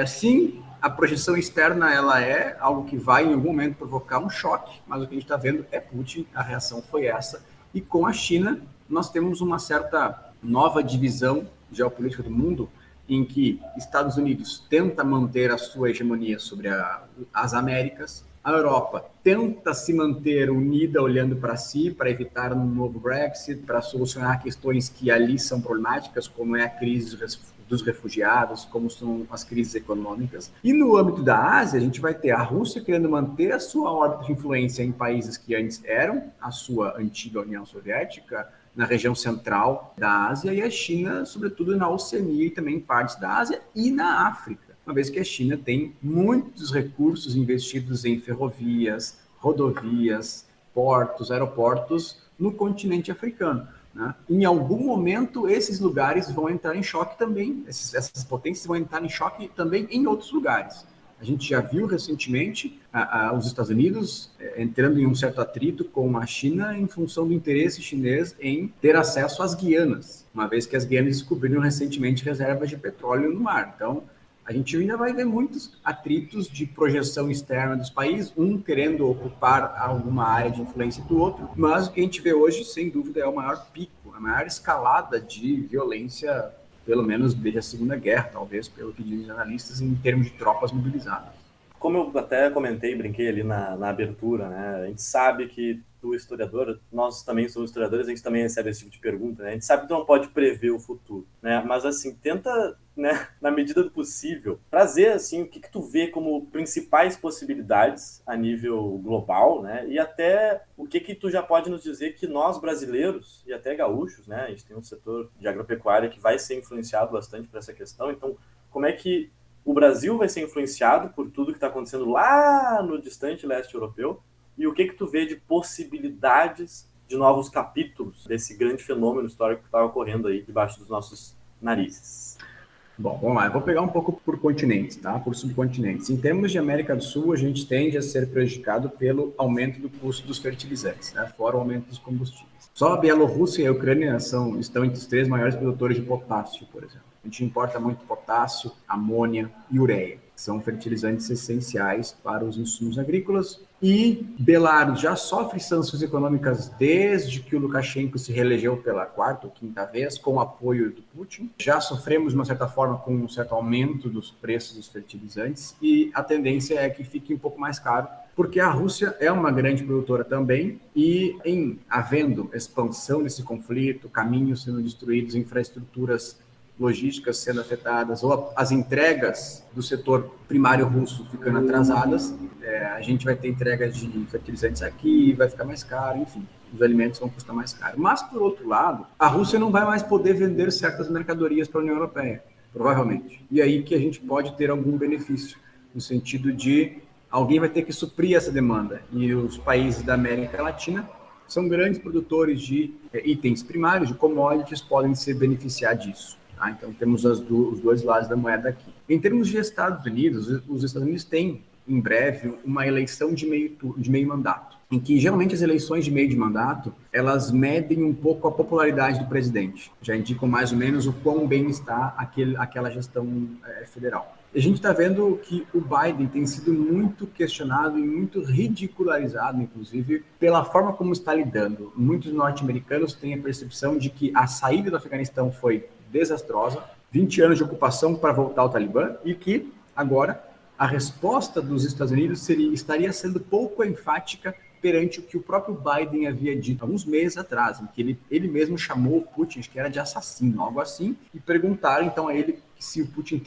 sim, a projeção externa ela é algo que vai em algum momento provocar um choque, mas o que a gente está vendo é Putin, a reação foi essa. E com a China, nós temos uma certa nova divisão geopolítica do mundo, em que Estados Unidos tenta manter a sua hegemonia sobre as Américas, a Europa tenta se manter unida olhando para si, para evitar um novo Brexit, para solucionar questões que ali são problemáticas, como é a crise dos refugiados, como são as crises econômicas. E no âmbito da Ásia, a gente vai ter a Rússia querendo manter a sua órbita de influência em países que antes eram a sua antiga União Soviética, na região central da Ásia, e a China, sobretudo, na Oceania e também em partes da Ásia e na África, uma vez que a China tem muitos recursos investidos em ferrovias, rodovias, portos, aeroportos no continente africano, né? Em algum momento, esses lugares vão entrar em choque também, essas potências vão entrar em choque também em outros lugares. A gente já viu recentemente os Estados Unidos entrando em um certo atrito com a China em função do interesse chinês em ter acesso às Guianas, uma vez que as Guianas descobriram recentemente reservas de petróleo no mar. Então, a gente ainda vai ver muitos atritos de projeção externa dos países, um querendo ocupar alguma área de influência do outro, mas o que a gente vê hoje, sem dúvida, é o maior pico, a maior escalada de violência, pelo menos desde a Segunda Guerra, talvez, pelo que dizem os analistas, em termos de tropas mobilizadas. Como eu até comentei, brinquei ali na abertura, né? A gente sabe que o historiador, nós também somos historiadores, a gente também recebe esse tipo de pergunta, né? A gente sabe que tu não pode prever o futuro, né? Mas, assim, tenta, né, na medida do possível, trazer, assim, o que tu vê como principais possibilidades a nível global, né? E até o que tu já pode nos dizer que nós, brasileiros, e até gaúchos, né? A gente tem um setor de agropecuária que vai ser influenciado bastante por essa questão. Então, como é que o Brasil vai ser influenciado por tudo que está acontecendo lá no distante leste europeu? E o que tu vê de possibilidades de novos capítulos desse grande fenômeno histórico que está ocorrendo aí debaixo dos nossos narizes? Bom, vamos lá. Eu vou pegar um pouco por continentes, tá? Por subcontinentes. Em termos de América do Sul, a gente tende a ser prejudicado pelo aumento do custo dos fertilizantes, né? Fora o aumento dos combustíveis. Só a Bielorrússia e a Ucrânia estão entre os 3 maiores produtores de potássio, por exemplo. A gente importa muito potássio, amônia e ureia, que são fertilizantes essenciais para os insumos agrícolas. E Belarus já sofre sanções econômicas desde que o Lukashenko se reelegeu pela 4ª ou 5ª vez, com o apoio do Putin. Já sofremos, de uma certa forma, com um certo aumento dos preços dos fertilizantes, e a tendência é que fique um pouco mais caro, porque a Rússia é uma grande produtora também, e havendo expansão desse conflito, caminhos sendo destruídos, infraestruturas logísticas sendo afetadas ou as entregas do setor primário russo ficando atrasadas, a gente vai ter entregas de fertilizantes aqui, vai ficar mais caro, enfim, os alimentos vão custar mais caro. Mas, por outro lado, a Rússia não vai mais poder vender certas mercadorias para a União Europeia, provavelmente. E aí que a gente pode ter algum benefício, no sentido de alguém vai ter que suprir essa demanda. E os países da América Latina são grandes produtores de itens primários, de commodities, podem se beneficiar disso. Tá? Então, temos os dois lados da moeda aqui. Em termos de Estados Unidos, os Estados Unidos têm, em breve, uma eleição de meio mandato, em que, geralmente, as eleições de meio de mandato, elas medem um pouco a popularidade do presidente. Já indicam mais ou menos o quão bem está aquela gestão federal. A gente está vendo que o Biden tem sido muito questionado e muito ridicularizado, inclusive, pela forma como está lidando. Muitos norte-americanos têm a percepção de que a saída do Afeganistão foi desastrosa, 20 anos de ocupação para voltar ao Talibã, e que, agora, a resposta dos Estados Unidos estaria sendo pouco enfática perante o que o próprio Biden havia dito alguns meses atrás, em que ele mesmo chamou o Putin, acho que era de assassino, algo assim, e perguntaram então a ele se o Putin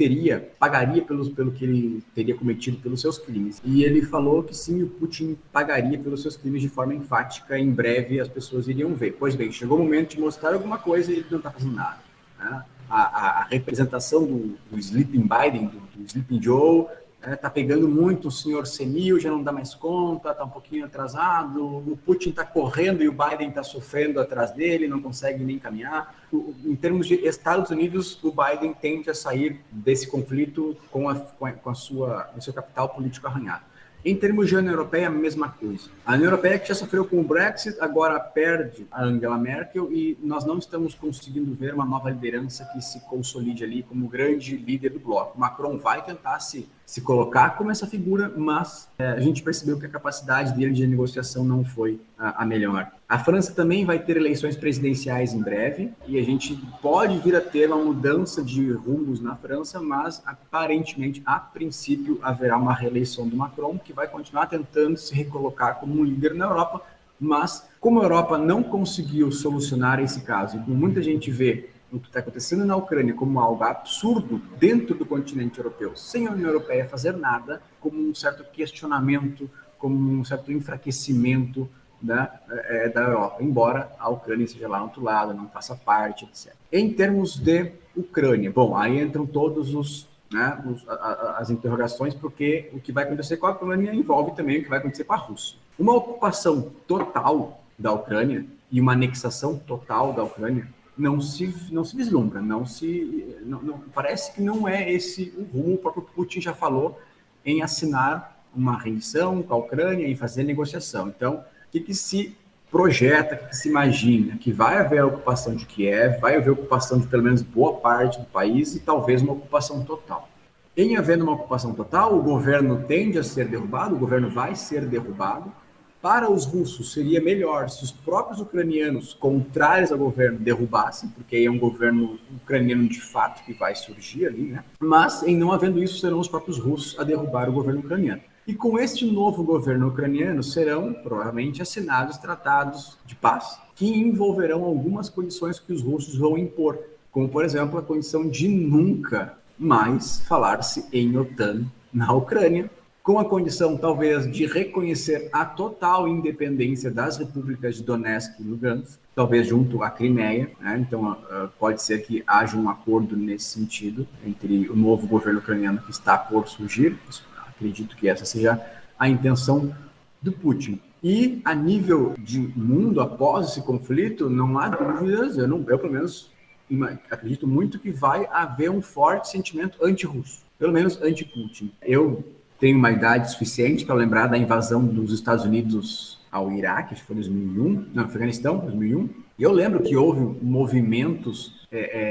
pagaria pelo que ele teria cometido pelos seus crimes. E ele falou que sim, o Putin pagaria pelos seus crimes de forma enfática, em breve as pessoas iriam ver. Pois bem, chegou o momento de mostrar alguma coisa e ele não está fazendo nada. Né? A representação do Sleeping Biden, do Sleeping Joe, está pegando muito o senhor senil, já não dá mais conta, está um pouquinho atrasado, o Putin está correndo e o Biden está sofrendo atrás dele, não consegue nem caminhar. Em termos de Estados Unidos, o Biden tende a sair desse conflito com o seu capital político arranhado. Em termos de União Europeia, a mesma coisa. A União Europeia, que já sofreu com o Brexit, agora perde a Angela Merkel e nós não estamos conseguindo ver uma nova liderança que se consolide ali como grande líder do bloco. Macron vai tentar se colocar como essa figura, mas a gente percebeu que a capacidade dele de negociação não foi a melhor. A França também vai ter eleições presidenciais em breve e a gente pode vir a ter uma mudança de rumos na França, mas aparentemente, a princípio, haverá uma reeleição do Macron, que vai continuar tentando se recolocar como um líder na Europa, mas como a Europa não conseguiu solucionar esse caso, e como muita gente vê o que está acontecendo na Ucrânia como algo absurdo dentro do continente europeu, sem a União Europeia fazer nada, como um certo questionamento, como um certo enfraquecimento da Europa, embora a Ucrânia seja lá no outro lado, não faça parte, etc. Em termos de Ucrânia, bom, aí entram todos as interrogações, porque o que vai acontecer com a Ucrânia envolve também o que vai acontecer com a Rússia. Uma ocupação total da Ucrânia e uma anexação total da Ucrânia não se vislumbra, não parece que não é esse o rumo. O próprio Putin já falou em assinar uma rendição com a Ucrânia, em fazer negociação. Então, o que se projeta, o que se imagina? Que vai haver a ocupação de Kiev, vai haver a ocupação de pelo menos boa parte do país e talvez uma ocupação total. Em havendo uma ocupação total, o governo tende a ser derrubado, o governo vai ser derrubado. Para os russos, seria melhor se os próprios ucranianos, contrários ao governo, derrubassem, porque aí é um governo ucraniano de fato que vai surgir ali, né? Mas, em não havendo isso, serão os próprios russos a derrubar o governo ucraniano. E com este novo governo ucraniano, serão, provavelmente, assinados tratados de paz, que envolverão algumas condições que os russos vão impor, como, por exemplo, a condição de nunca mais falar-se em OTAN na Ucrânia, com a condição, talvez, de reconhecer a total independência das repúblicas de Donetsk e Lugansk, talvez junto à Crimeia, né? Então, pode ser que haja um acordo nesse sentido entre o novo governo ucraniano que está por surgir. Acredito que essa seja a intenção do Putin. E, a nível de mundo, após esse conflito, não há dúvidas, eu pelo menos acredito muito que vai haver um forte sentimento anti-russo, pelo menos anti-Putin. Eu tenho uma idade suficiente para lembrar da invasão dos Estados Unidos ao Iraque, acho que foi em 2001, não, Afeganistão, 2001. E eu lembro que houve movimentos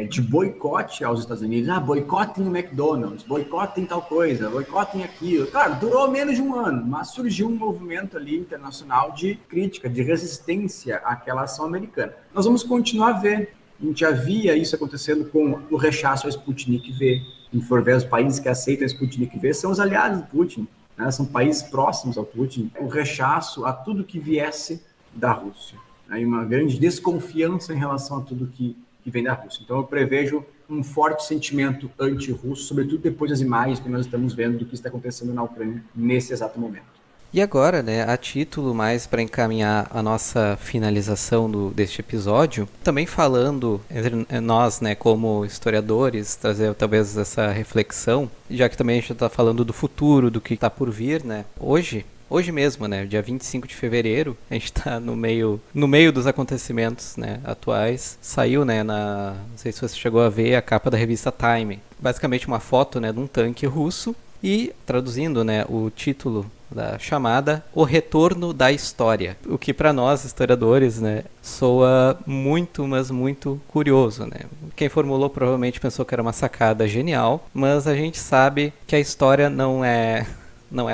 de boicote aos Estados Unidos. Boicotem o McDonald's, boicotem tal coisa, boicotem aquilo. Claro, durou menos de um ano, mas surgiu um movimento ali internacional de crítica, de resistência àquela ação americana. Nós vamos continuar a ver. A gente já via isso acontecendo com o rechaço ao Sputnik V. Se for ver, os países que aceitam a Sputnik V são os aliados do Putin, né? São países próximos ao Putin. O rechaço a tudo que viesse da Rússia. Aí uma grande desconfiança em relação a tudo que que vem da Rússia. Então eu prevejo um forte sentimento anti-russo, sobretudo depois das imagens que nós estamos vendo do que está acontecendo na Ucrânia nesse exato momento. E agora, né, a título mais para encaminhar a nossa finalização deste episódio, também falando entre nós, né, como historiadores, trazer talvez essa reflexão, já que também a gente está falando do futuro, do que está por vir, né, hoje mesmo, né, dia 25 de fevereiro, a gente está no meio dos acontecimentos, né, atuais. Saiu, né, não sei se você chegou a ver a capa da revista Time, basicamente uma foto, né, de um tanque russo e, traduzindo, né, o título da chamada O Retorno da História, o que para nós historiadores, né, soa muito, mas muito curioso, né? Quem formulou provavelmente pensou que era uma sacada genial, mas a gente sabe que a história não é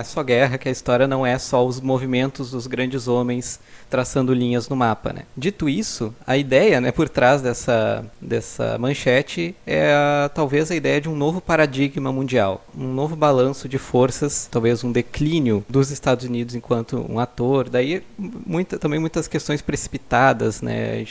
só guerra, que a história não é só os movimentos dos grandes homens traçando linhas no mapa, né? Dito isso, a ideia, né, por trás dessa manchete é talvez a ideia de um novo paradigma mundial, um novo balanço de forças, talvez um declínio dos Estados Unidos enquanto um ator, daí também muitas questões precipitadas, né?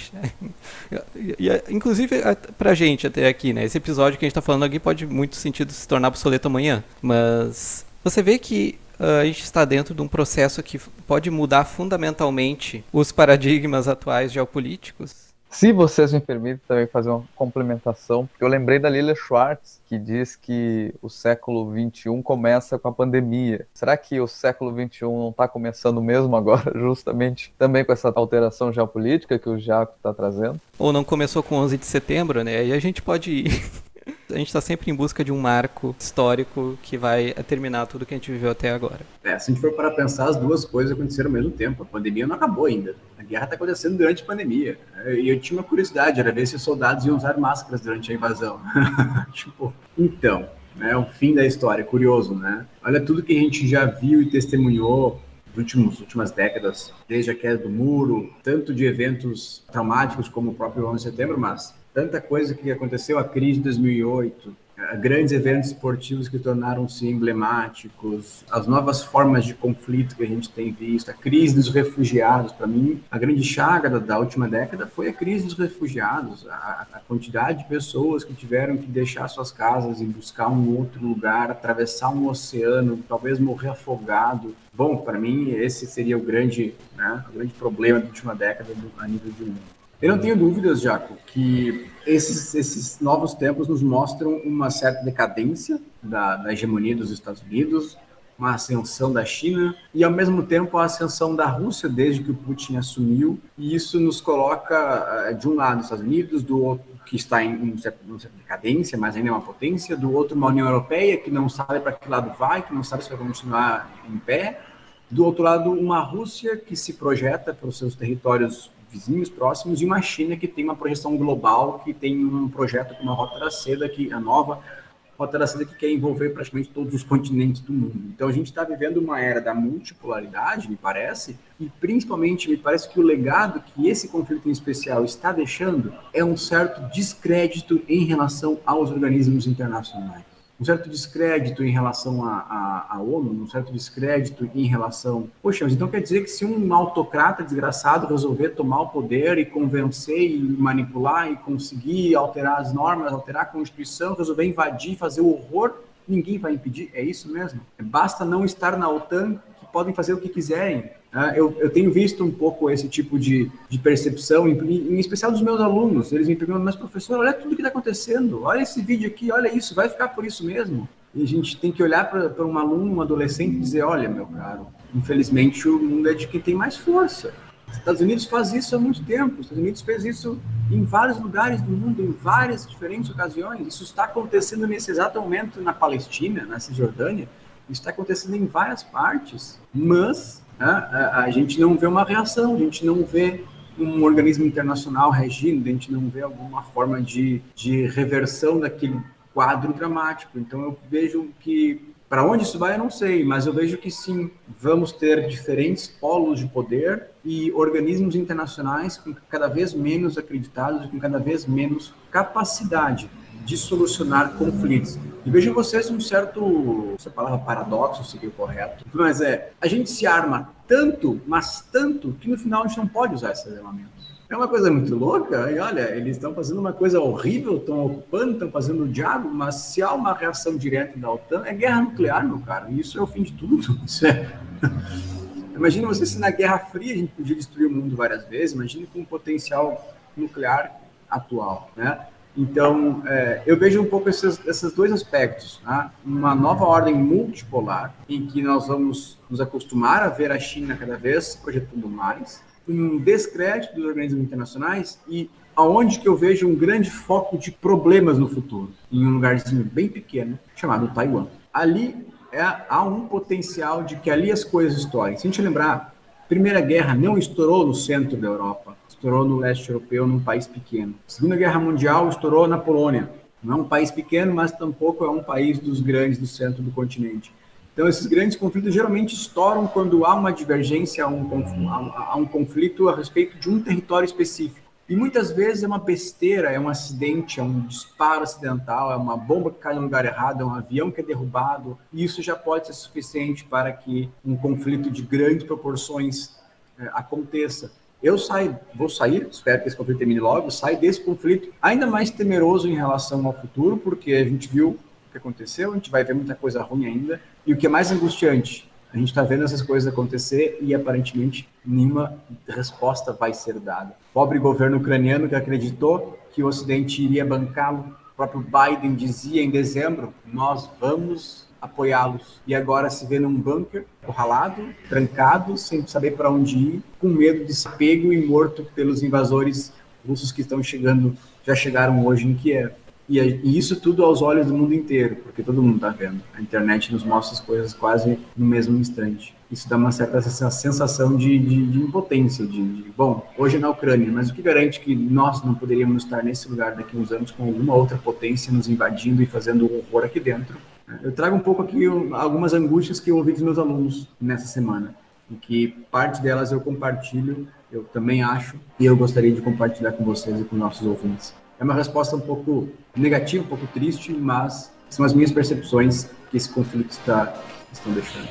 Inclusive pra gente até aqui, né? Esse episódio que a gente tá falando aqui pode, em muito sentido, se tornar obsoleto amanhã, mas você vê que a gente está dentro de um processo que pode mudar fundamentalmente os paradigmas atuais geopolíticos? Se vocês me permitem também fazer uma complementação, porque eu lembrei da Lilia Schwartz, que diz que o século XXI começa com a pandemia. Será que o século XXI não está começando mesmo agora, justamente também com essa alteração geopolítica que o Jaco está trazendo? Ou não começou com 11 de setembro, né? E a gente pode ir... A gente está sempre em busca de um marco histórico que vai terminar tudo que a gente viveu até agora. Se a gente for para pensar, as duas coisas aconteceram ao mesmo tempo. A pandemia não acabou ainda. A guerra está acontecendo durante a pandemia. E eu tinha uma curiosidade, era ver se os soldados iam usar máscaras durante a invasão. Então, né, o fim da história, curioso, né? Olha tudo que a gente já viu e testemunhou nas últimas décadas, desde a queda do muro, tanto de eventos traumáticos como o próprio 11 de setembro, mas tanta coisa que aconteceu, a crise de 2008, grandes eventos esportivos que tornaram-se emblemáticos, as novas formas de conflito que a gente tem visto, a crise dos refugiados. Para mim, a grande chaga da última década foi a crise dos refugiados, a quantidade de pessoas que tiveram que deixar suas casas e buscar um outro lugar, atravessar um oceano, talvez morrer afogado. Bom, para mim, esse seria o grande problema da última década a nível de mundo. Eu não tenho dúvidas, Jaco, que esses novos tempos nos mostram uma certa decadência da hegemonia dos Estados Unidos, uma ascensão da China e, ao mesmo tempo, a ascensão da Rússia desde que o Putin assumiu. E isso nos coloca, de um lado, os Estados Unidos, do outro, que está em certa decadência, mas ainda é uma potência, do outro, uma União Europeia que não sabe para que lado vai, que não sabe se vai continuar em pé. Do outro lado, uma Rússia que se projeta para os seus territórios vizinhos próximos, e uma China que tem uma projeção global, que tem um projeto com uma Rota da Seda, a nova Rota da Seda, que quer envolver praticamente todos os continentes do mundo. Então a gente está vivendo uma era da multipolaridade, me parece, e principalmente me parece que o legado que esse conflito em especial está deixando é um certo descrédito em relação aos organismos internacionais. Um certo descrédito em relação à ONU, um certo descrédito em relação... Poxa, mas então quer dizer que se um autocrata desgraçado resolver tomar o poder e convencer e manipular e conseguir alterar as normas, alterar a Constituição, resolver invadir, fazer o horror, ninguém vai impedir? É isso mesmo? Basta não estar na OTAN que podem fazer o que quiserem. Eu tenho visto um pouco esse tipo de percepção, em especial dos meus alunos. Eles me perguntam, mas professor, olha tudo que está acontecendo, olha esse vídeo aqui, olha isso, vai ficar por isso mesmo? E a gente tem que olhar para um aluno, um adolescente e dizer, olha, meu caro, infelizmente o mundo é de quem tem mais força. Os Estados Unidos faz isso há muito tempo, os Estados Unidos fez isso em vários lugares do mundo, em várias diferentes ocasiões. Isso está acontecendo nesse exato momento na Palestina, na Cisjordânia, isso está acontecendo em várias partes, mas... a gente não vê uma reação, a gente não vê um organismo internacional reagindo, a gente não vê alguma forma de reversão daquele quadro dramático. Então eu vejo que, para onde isso vai eu não sei, mas eu vejo que sim, vamos ter diferentes polos de poder e organismos internacionais com cada vez menos acreditados e com cada vez menos capacidade de solucionar conflitos. E vejo vocês um certo, essa palavra paradoxo seria o correto, mas a gente se arma tanto, mas tanto, que no final a gente não pode usar esses elementos. É uma coisa muito louca, e olha, eles estão fazendo uma coisa horrível, estão ocupando, estão fazendo o diabo, mas se há uma reação direta da OTAN, é guerra nuclear, meu cara, e isso é o fim de tudo. Isso é... Imagina você se na Guerra Fria a gente podia destruir o mundo várias vezes, imagine com o potencial nuclear atual, né? Então, eu vejo um pouco esses dois aspectos, né? Uma nova ordem multipolar, em que nós vamos nos acostumar a ver a China cada vez projetando mais, um descrédito dos organismos internacionais e aonde que eu vejo um grande foco de problemas no futuro, em um lugarzinho bem pequeno, chamado Taiwan. Ali há um potencial de que ali as coisas estourem. Se a gente lembrar, a Primeira Guerra não estourou no centro da Europa, estourou no leste europeu, num país pequeno. A Segunda Guerra Mundial estourou na Polônia. Não é um país pequeno, mas tampouco é um país dos grandes do centro do continente. Então, esses grandes conflitos geralmente estouram quando há uma divergência, há um conflito a respeito de um território específico. E muitas vezes é uma besteira, é um acidente, é um disparo acidental, é uma bomba que cai no lugar errado, é um avião que é derrubado. E isso já pode ser suficiente para que um conflito de grandes proporções aconteça. Vou sair, espero que esse conflito termine logo, saio desse conflito ainda mais temeroso em relação ao futuro, porque a gente viu o que aconteceu, a gente vai ver muita coisa ruim ainda. E o que é mais angustiante, a gente está vendo essas coisas acontecer e aparentemente nenhuma resposta vai ser dada. Pobre governo ucraniano que acreditou que o Ocidente iria bancá-lo. O próprio Biden dizia em dezembro, nós vamos apoiá-los. E agora se vê num bunker, encurralado, trancado, sem saber para onde ir, com medo de ser pego e morto pelos invasores russos que estão chegando, já chegaram hoje em Kiev. E isso tudo aos olhos do mundo inteiro, porque todo mundo está vendo. A internet nos mostra as coisas quase no mesmo instante. Isso dá uma certa sensação de impotência, bom, hoje é na Ucrânia, mas o que garante que nós não poderíamos estar nesse lugar daqui a uns anos com alguma outra potência nos invadindo e fazendo horror aqui dentro? Eu trago um pouco aqui algumas angústias que eu ouvi dos meus alunos nessa semana, e que parte delas eu compartilho, eu também acho, e eu gostaria de compartilhar com vocês e com nossos ouvintes. É uma resposta um pouco negativa, um pouco triste, mas são as minhas percepções que esse conflito estão deixando.